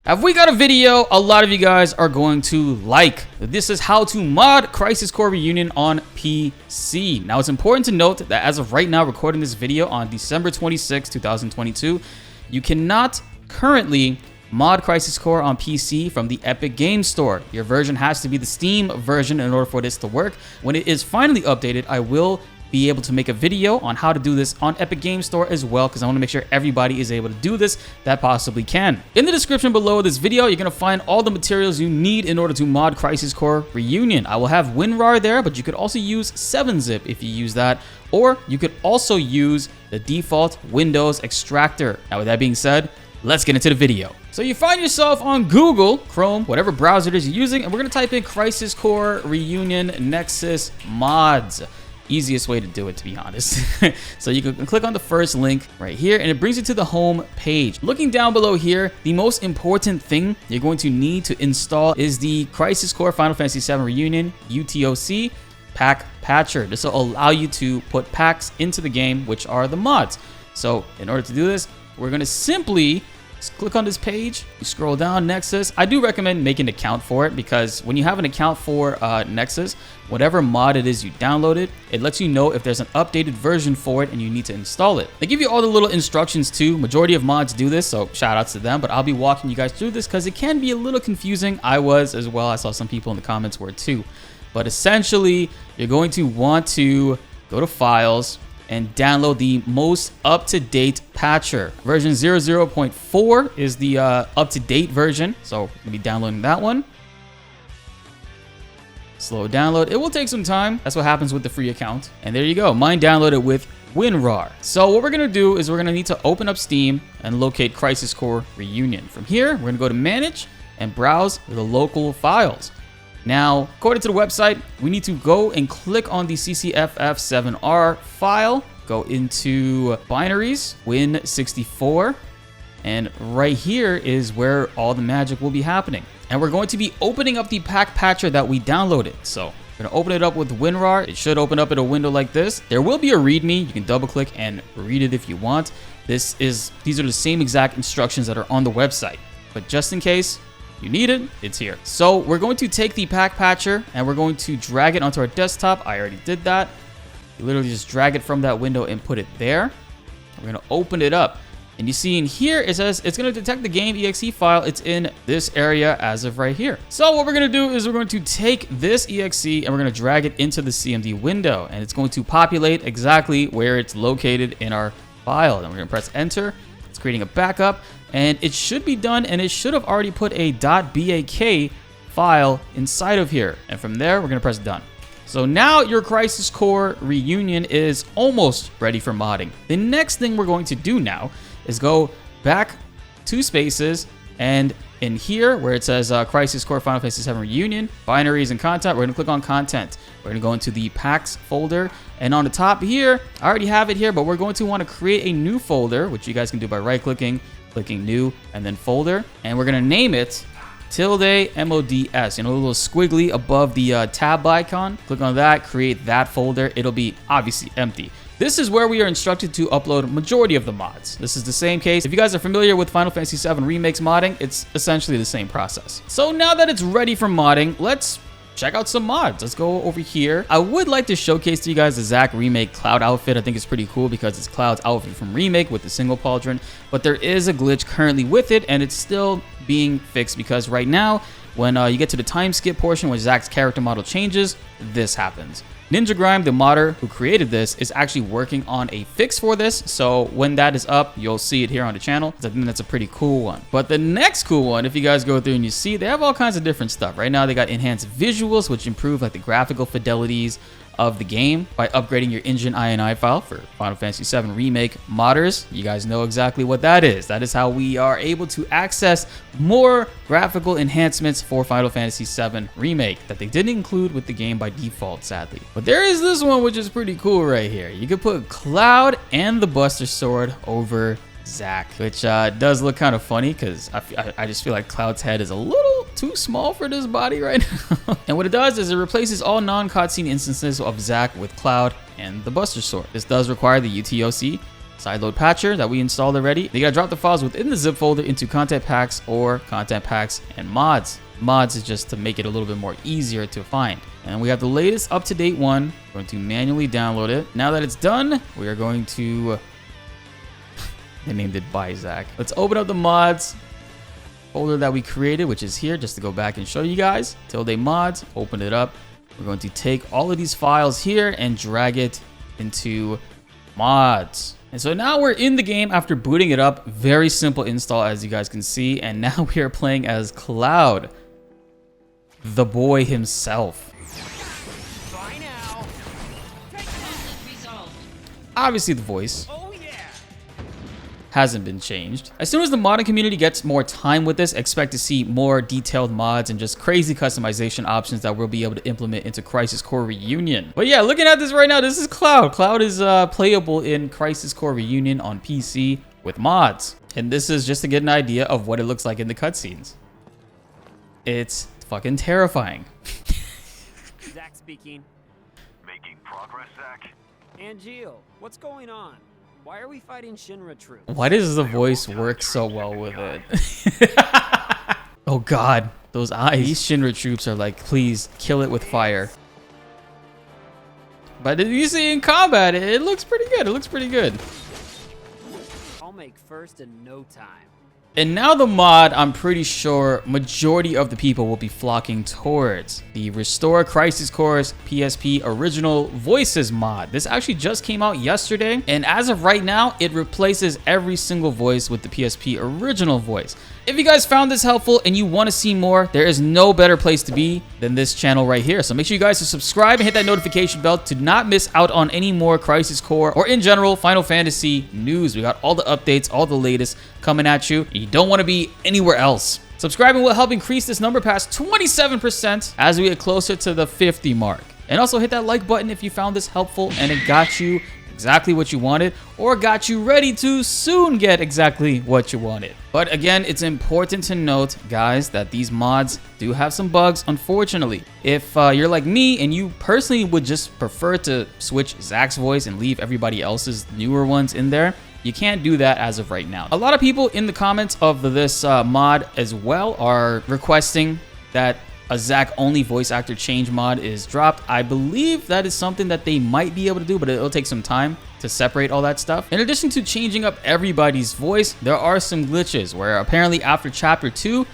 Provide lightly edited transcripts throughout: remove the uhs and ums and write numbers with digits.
Have we got a video a lot of you guys are going to like? This is how to mod Crisis Core Reunion on PC. Now, it's important to note that as of right now, recording this video on December 26, 2022, you cannot currently mod Crisis Core on PC from the Epic Games Store. Your version has to be the Steam version in order for this to work. When it is finally updated, I will be able to make a video on how to do this on Epic Games Store as well, because I want to make sure everybody is able to do this that possibly can. In the description below this video, you're going to find all the materials you need in order to mod Crisis Core Reunion. I will have WinRAR there, but you could also use 7-zip if you use that, or you could also use the default Windows extractor. Now, with that being said, let's get into the video. So you find yourself on Google, Chrome, whatever browser it is you're using, and we're going to type in Crisis Core Reunion Nexus mods. Easiest way to do it, to be honest. So you can click on the first link right here, and it brings you to the home page. Looking down below here, the most important thing you're going to need to install is the Crisis Core Final Fantasy VII Reunion UTOC pack patcher. This will allow you to put packs into the game, which are the mods. So in order to do this, we're going to simply just click on this page, you scroll down, Nexus. I do recommend making an account for it, because when you have an account for Nexus, whatever mod it is you downloaded, it lets you know if there's an updated version for it and you need to install it. They give you all the little instructions too. Majority of mods do this, so shout outs to them, but I'll be walking you guys through this because it can be a little confusing. I was as well. I saw some people in the comments were too. But essentially, you're going to want to go to Files and download the most up-to-date patcher. Version 00.4 is the up-to-date version, so we'll be downloading that one. Slow download. It will take some time. That's what happens with the free account. And there you go. Mine downloaded with WinRAR. So what we're going to do is we're going to need to open up Steam and locate Crisis Core Reunion. From here, we're going to go to Manage and browse the local files. Now, according to the website, we need to go and click on the CCFF7R file, go into binaries, Win64, and right here is where all the magic will be happening. And we're going to be opening up the pack patcher that we downloaded. So we're going to open it up with WinRAR. It should open up in a window like this. There will be a README. You can double click and read it if you want. These are the same exact instructions that are on the website, but just in case you need it, it's here. So we're going to take the pack patcher and we're going to drag it onto our desktop. I already did that. You literally just drag it from that window and put it there. We're going to open it up. And you see in here, it says it's going to detect the game exe file. It's in this area as of right here. So what we're going to do is we're going to take this exe and we're going to drag it into the CMD window. And it's going to populate exactly where it's located in our file. Then we're going to press enter. It's creating a backup. And it should be done, and it should have already put a .bak file inside of here. And from there, we're going to press done. So now your Crisis Core Reunion is almost ready for modding. The next thing we're going to do now is go back 2 spaces, and in here where it says Crisis Core Final Fantasy VII Reunion, binaries and content, we're going to click on content. We're going to go into the packs folder, and on the top here, I already have it here, but we're going to want to create a new folder, which you guys can do by right-clicking, clicking new, and then folder, and we're going to name it ~mods, you know, a little squiggly above the tab icon. Click on that, create that folder. It'll be obviously empty. This is where we are instructed to upload majority of the mods. This is the same case. If you guys are familiar with Final Fantasy VII Remake's modding, it's essentially the same process. So now that it's ready for modding, let's check out some mods. Let's go over here. I would like to showcase to you guys the Zack Remake Cloud outfit. I think it's pretty cool because it's Cloud's outfit from Remake with the single pauldron, but there is a glitch currently with it, and it's still being fixed because right now, when you get to the time skip portion where Zack's character model changes, this happens. Ninja Grime, the modder who created this, is actually working on a fix for this, so when that is up, you'll see it here on the channel. I think that's a pretty cool one. But the next cool one, if you guys go through and you see, they have all kinds of different stuff. Right now, they got enhanced visuals, which improve like the graphical fidelities of the game by upgrading your engine INI file for Final Fantasy VII Remake modders. You guys know exactly what that is. That is how we are able to access more graphical enhancements for Final Fantasy VII Remake that they didn't include with the game by default, sadly. But there is this one, which is pretty cool right here. You can put Cloud and the Buster Sword over Zack, which does look kind of funny because I just feel like Cloud's head is a little too small for this body right now. And what it does is it replaces all non-cutscene instances of Zack with Cloud and the Buster Sword. This does require the UTOC sideload patcher that we installed already. You gotta drop the files within the zip folder into content packs or content packs and mods. Mods is just to make it a little bit more easier to find. And we have the latest up-to-date one. We're going to manually download it. Now that it's done, we are going to... They named it BltzZ. Let's open up the mods folder that we created, which is here, just to go back and show you guys. Tilde mods, open it up. We're going to take all of these files here and drag it into mods. And so now we're in the game after booting it up. Very simple install, as you guys can see. And now we are playing as Cloud, the boy himself. Bye now. Obviously the voice hasn't been changed. As soon as the modding community gets more time with this, expect to see more detailed mods and just crazy customization options that we'll be able to implement into Crisis Core Reunion. But yeah, looking at this right now, this is Cloud. Cloud is playable in Crisis Core Reunion on PC with mods. And this is just to get an idea of what it looks like in the cutscenes. It's fucking terrifying. Zach speaking. Making progress, Zach? Angeal, what's going on? Why are we fighting Shinra troops? Why does the voice work so well with it? Oh god, those eyes. These Shinra troops are like, please kill it with fire. But if you see in combat, it looks pretty good. It looks pretty good. I'll make first in no time. And now the mod, I'm pretty sure majority of the people will be flocking towards the Restore Crisis Core's PSP Original Voices mod. This actually just came out yesterday, and as of right now, it replaces every single voice with the PSP Original voice. If you guys found this helpful and you want to see more, there is no better place to be than this channel right here. So make sure you guys to subscribe and hit that notification bell to not miss out on any more Crisis Core or in general Final Fantasy news. We got all the updates, all the latest coming at you. You don't want to be anywhere else. Subscribing will help increase this number past 27% as we get closer to the 50 mark. And also hit that like button if you found this helpful and it got you exactly what you wanted or got you ready to soon get exactly what you wanted. But again, it's important to note, guys, that these mods do have some bugs, unfortunately. If you're like me and you personally would just prefer to switch Zach's voice and leave everybody else's newer ones in there, you can't do that as of right now. A lot of people in the comments of this mod as well are requesting that a Zach only voice actor change mod is dropped. I believe that is something that they might be able to do, but it'll take some time to separate all that stuff. In addition to changing up everybody's voice, there are some glitches where apparently after chapter 2,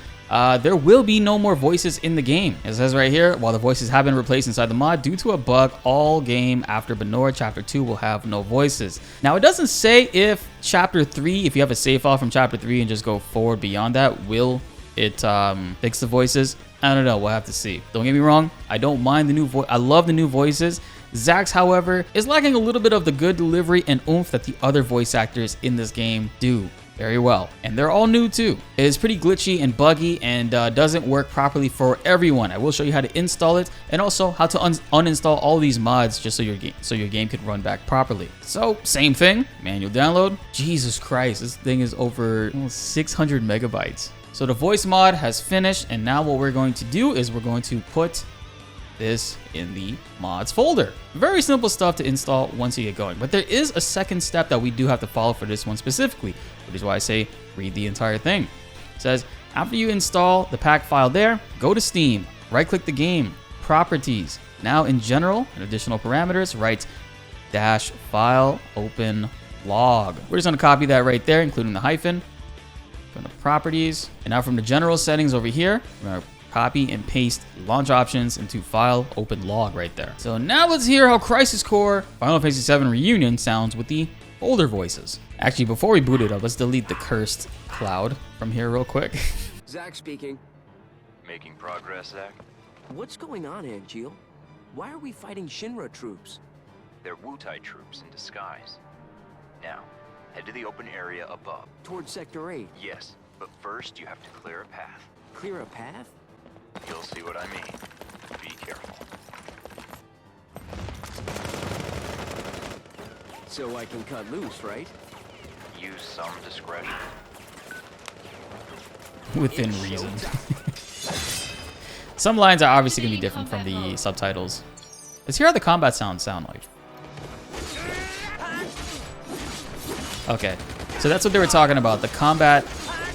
there will be no more voices in the game. It says right here, while the voices have been replaced inside the mod due to a bug, all game after Benor chapter 2 will have no voices. Now it doesn't say if chapter 3, if you have a save file from chapter 3 and just go forward beyond that, will it fix the voices? I don't know, we'll have to see. Don't get me wrong, I don't mind the new voice. I love the new voices. Zach's, however, is lacking a little bit of the good delivery and oomph that the other voice actors in this game do very well. And they're all new too. It is pretty glitchy and buggy and doesn't work properly for everyone. I will show you how to install it and also how to uninstall all these mods just so your game can run back properly. So same thing, manual download. Jesus Christ, this thing is over 600 megabytes. So the voice mod has finished, and now what we're going to do is we're going to put this in the mods folder. Very simple stuff to install once you get going, but there is a second step that we do have to follow for this one specifically, which is why I say read the entire thing. It says, after you install the pack file there, go to Steam, right click the game, properties. Now in general and additional parameters, write -file open log. We're just gonna copy that right there, including the hyphen. From the properties, and now from the general settings over here, we're gonna copy and paste launch options into file open log right there. So now let's hear how Crisis Core Final Fantasy VII Reunion sounds with the older voices. Actually, before we boot it up, let's delete the cursed Cloud from here real quick. Zach speaking. Making progress, Zach? What's going on, Angeal? Why are we fighting Shinra troops? They're Wutai troops in disguise. Now, head to the open area above. Towards Sector 8. Yes, but first you have to clear a path. Clear a path? You'll see what I mean. Be careful. So I can cut loose, right? Use some discretion. Within reason. Some lines are obviously gonna be different from the subtitles. Let's hear how the combat sounds sound like. Okay, so that's what they were talking about. The combat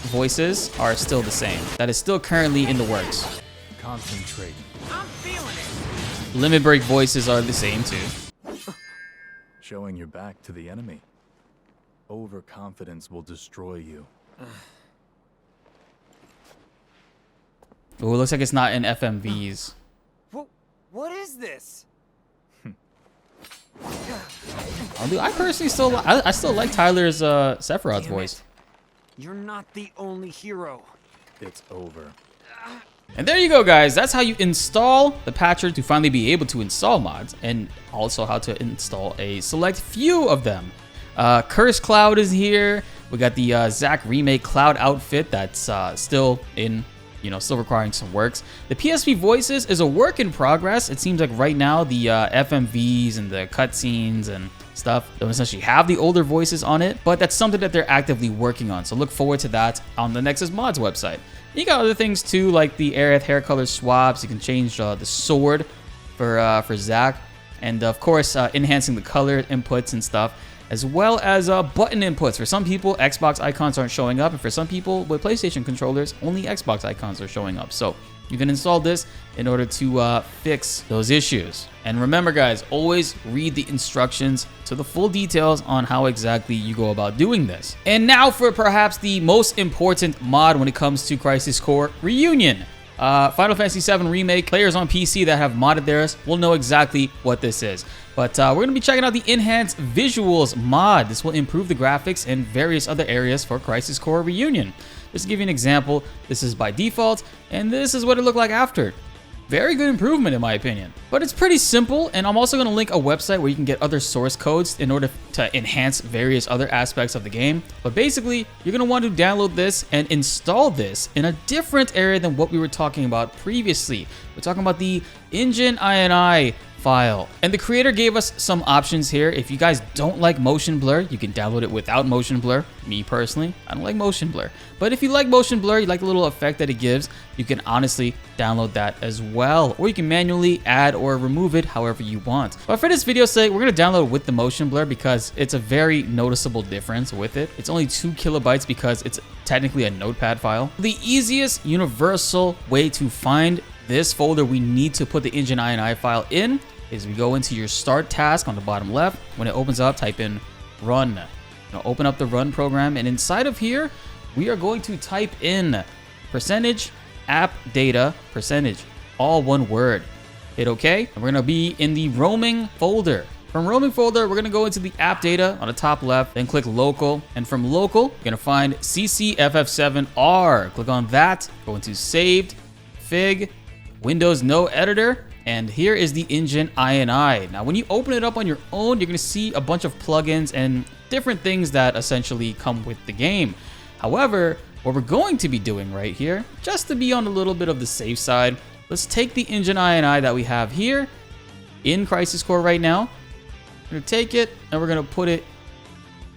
voices are still the same. That is still currently in the works. Concentrate. I'm feeling it. Limit break voices are the same too. Showing your back to the enemy. Overconfidence will destroy you. Oh, it looks like it's not in FMVs. What is this? Dude, I personally still, I still like Tyler's Sephiroth's Damn voice. it. You're not the only hero. It's over. And there you go, guys. That's how you install the patcher to finally be able to install mods, and also how to install a select few of them. Curse Cloud is here. We got the Zack remake Cloud outfit that's still in, still requiring some works. The PSP voices is a work in progress. It seems like right now the FMVs and the cutscenes and stuff don't essentially have the older voices on it, but that's something that they're actively working on. So look forward to that on the Nexus Mods website. You got other things too, like the Aerith hair color swaps. You can change the sword for Zack, and of course enhancing the color inputs and stuff, as well as button inputs. For some people, Xbox icons aren't showing up, and for some people with PlayStation controllers, only Xbox icons are showing up. So you can install this in order to fix those issues. And remember, guys, always read the instructions to the full details on how exactly you go about doing this. And now for perhaps the most important mod when it comes to Crisis Core Reunion. Final Fantasy VII Remake, players on PC that have modded theirs will know exactly what this is. But we're going to be checking out the Enhanced Visuals mod. This will improve the graphics and various other areas for Crisis Core Reunion. Just to give you an example, this is by default, and this is what it looked like after. Very good improvement in my opinion. But it's pretty simple, and I'm also going to link a website where you can get other source codes in order to enhance various other aspects of the game. But basically, you're going to want to download this and install this in a different area than what we were talking about previously. We're talking about the Engine INI file. And the creator gave us some options here. If you guys don't like motion blur, you can download it without motion blur. Me personally, I don't like motion blur. But if you like motion blur, you like the little effect that it gives, you can honestly download that as well. Or you can manually add or remove it however you want. But for this video's sake, we're going to download with the motion blur because it's a very noticeable difference with it. It's only 2 kilobytes because it's technically a notepad file. The easiest universal way to find this folder we need to put the Engine INI file in is we go into your start task on the bottom left. When it opens up, type in run. Open up the run program, and inside of here, we are going to type in %app data %, all one word. Hit OK, and we're going to be in the roaming folder. From roaming folder, we're going to go into the app data on the top left, then click local. And from local, you're going to find CCFF7R. Click on that, go into saved, Fig, Windows No Editor, and here is the Engine INI. Now, when you open it up on your own, you're going to see a bunch of plugins and different things that essentially come with the game. However, what we're going to be doing right here, just to be on a little bit of the safe side, let's take the Engine INI that we have here in Crisis Core right now. We're going to take it and we're going to put it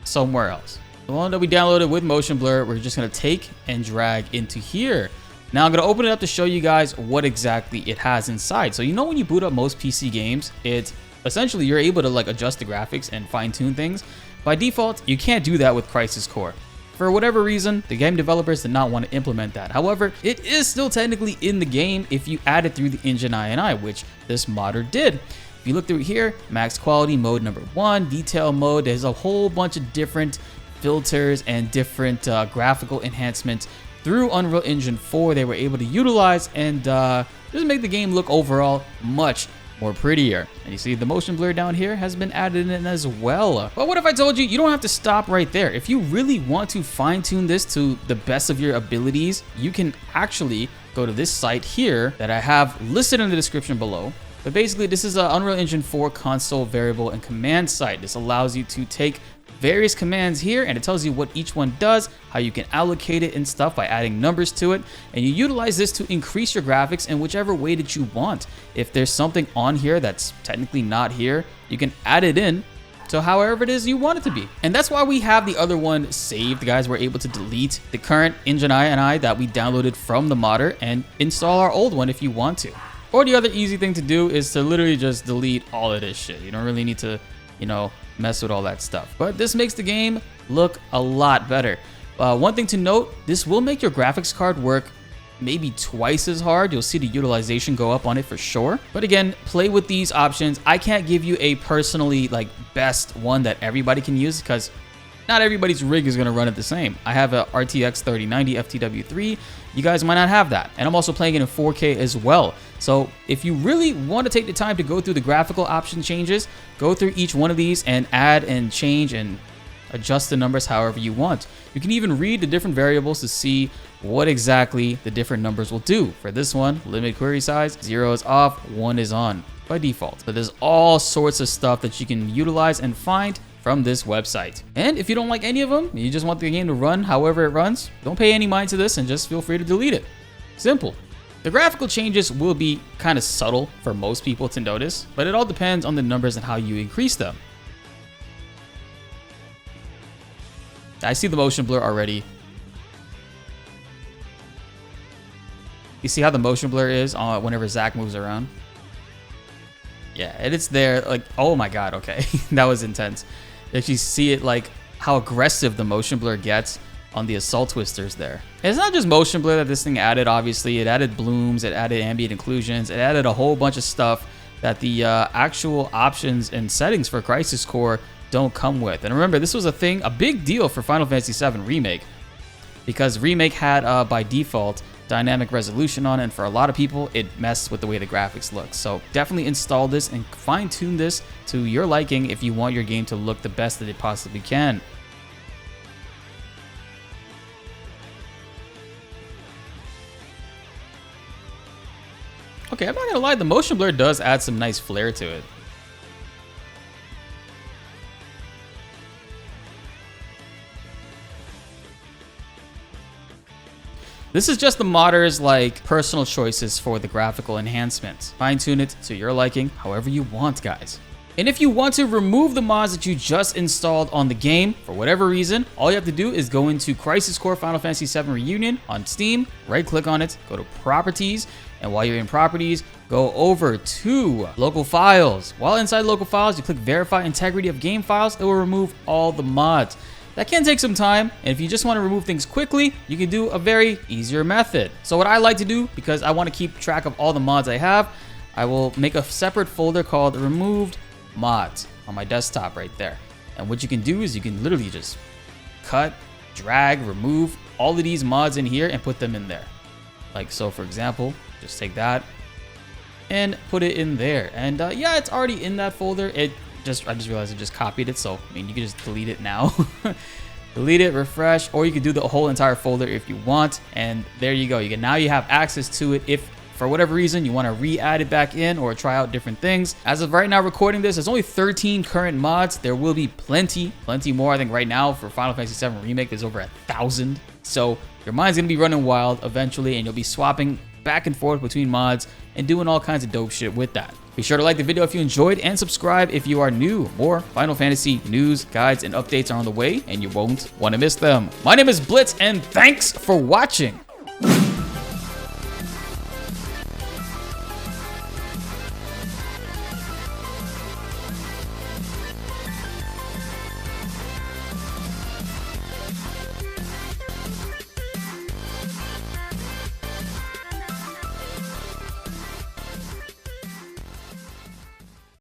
somewhere else. The one that we downloaded with motion blur, we're just going to take and drag into here. Now I'm going to open it up to show you guys what exactly it has inside. So when you boot up most PC games, it's essentially you're able to adjust the graphics and fine tune things. By default, you can't do that with Crisis Core. For whatever reason, the game developers did not want to implement that. However, it is still technically in the game if you add it through the Engine INI, which this modder did. If you look through here, max quality mode number 1, detail mode, there's a whole bunch of different filters and different graphical enhancements through Unreal Engine 4 they were able to utilize and just make the game look overall much more prettier. And you see the motion blur down here has been added in as well. But what if I told you you don't have to stop right there? If you really want to fine tune this to the best of your abilities, you can actually go to this site here that I have listed in the description below. But basically, this is an Unreal Engine 4 console variable and command site. This allows you to take various commands here, and it tells you what each one does, how you can allocate it and stuff by adding numbers to it, and you utilize this to increase your graphics in whichever way that you want. If there's something on here that's technically not here, you can add it in to however it is you want it to be. And that's why we have the other one saved, guys. We're able to delete the current Engine INI that we downloaded from the modder and install our old one if you want to. Or the other easy thing to do is to literally just delete all of this shit. You don't really need to, mess with all that stuff. But this makes the game look a lot better. One thing to note, this will make your graphics card work maybe twice as hard. You'll see the utilization go up on it for sure. But again, play with these options. I can't give you a personally like best one that everybody can use because not everybody's rig is going to run it the same. I have a RTX 3090 FTW3. You guys might not have that. And I'm also playing it in 4K as well. So if you really want to take the time to go through the graphical option changes, go through each one of these and add and change and adjust the numbers however you want. You can even read the different variables to see what exactly the different numbers will do. For this one, limit query size, 0 is off, 1 is on by default. But there's all sorts of stuff that you can utilize and find from this website. And if you don't like any of them, you just want the game to run however it runs, don't pay any mind to this and just feel free to delete it. Simple. The graphical changes will be kind of subtle for most people to notice, but it all depends on the numbers and how you increase them. I see the motion blur already. You see how the motion blur is whenever Zach moves around? Yeah, and it's there. Like, oh my god, okay. That was intense. If you see it, like, how aggressive the motion blur gets on the assault twisters there. And it's not just motion blur that this thing added, obviously. It added blooms, it added ambient occlusions, it added a whole bunch of stuff that the actual options and settings for Crisis Core don't come with. And remember, this was a thing, a big deal for Final Fantasy VII Remake, because Remake had by default dynamic resolution on it, and for a lot of people it messed with the way the graphics look. So definitely install this and fine-tune this to your liking if you want your game to look the best that it possibly can. Okay, I'm not gonna lie, the motion blur does add some nice flair to it. This is just the modder's like personal choices for the graphical enhancements. Fine tune it to your liking however you want, guys. And if you want to remove the mods that you just installed on the game for whatever reason, all you have to do is go into Crisis Core Final Fantasy VII Reunion on Steam, right click on it, go to Properties, and while you're in Properties, go over to Local Files. While inside Local Files, you click Verify Integrity of Game Files. It will remove all the mods. That can take some time, and if you just want to remove things quickly, you can do a very easier method. So what I like to do, because I want to keep track of all the mods I have, I will make a separate folder called Removed Mods on my desktop right there. And what you can do is you can literally just cut, drag, remove all of these mods in here and put them in there. Like so, for example, just take that and put it in there. And yeah, it's already in that folder. I just realized I just copied it, so I mean you can just delete it now. Delete it, refresh, or you can do the whole entire folder if you want, and there you go. Now you have access to it if for whatever reason you want to re-add it back in or try out different things. As of right now recording this, there's only 13 current mods. There will be plenty more. I think right now for Final Fantasy VII Remake there's over 1,000. So your mind's gonna be running wild eventually, and you'll be swapping back and forth between mods and doing all kinds of dope shit with that. Be sure to like the video if you enjoyed and subscribe if you are new. More Final Fantasy news, guides, and updates are on the way, and you won't want to miss them. My name is BltzZ, and thanks for watching.